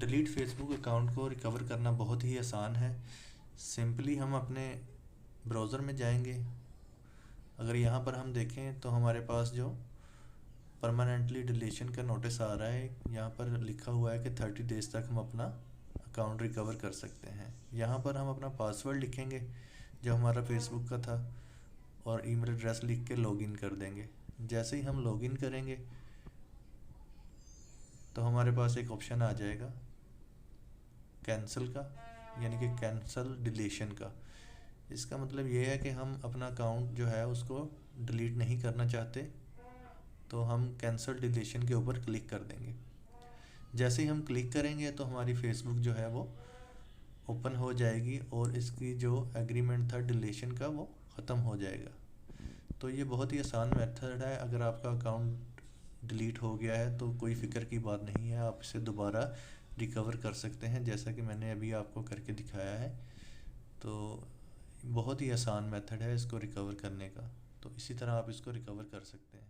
Delete Facebook account को recover करना बहुत ही आसान है। सिंपली हम अपने ब्राउज़र में जाएंगे। अगर यहाँ पर हम देखें तो हमारे पास जो परमानेंटली डिलीशन का नोटिस आ रहा है, यहाँ पर लिखा हुआ है कि 30 डेज़ तक हम अपना अकाउंट रिकवर कर सकते हैं। यहाँ पर हम अपना पासवर्ड लिखेंगे जो हमारा फेसबुक का था और ईमेल एड्रेस लिख के लॉगिन कर देंगे। जैसे ही हम लॉगिन करेंगे तो हमारे पास एक ऑप्शन आ जाएगा कैंसिल का, यानी कि कैंसिल डिलीशन का। इसका मतलब ये है कि हम अपना अकाउंट जो है उसको डिलीट नहीं करना चाहते, तो हम कैंसिल डिलीशन के ऊपर क्लिक कर देंगे। जैसे ही हम क्लिक करेंगे तो हमारी फेसबुक जो है वो ओपन हो जाएगी और इसकी जो एग्रीमेंट था डिलीशन का वो ख़त्म हो जाएगा। तो ये बहुत ही आसान मेथड है। अगर आपका अकाउंट डिलीट हो गया है तो कोई फ़िक्र की बात नहीं है, आप इसे दोबारा रिकवर कर सकते हैं, जैसा कि मैंने अभी आपको करके दिखाया है। तो बहुत ही आसान मेथड है इसको रिकवर करने का, तो इसी तरह आप इसको रिकवर कर सकते हैं।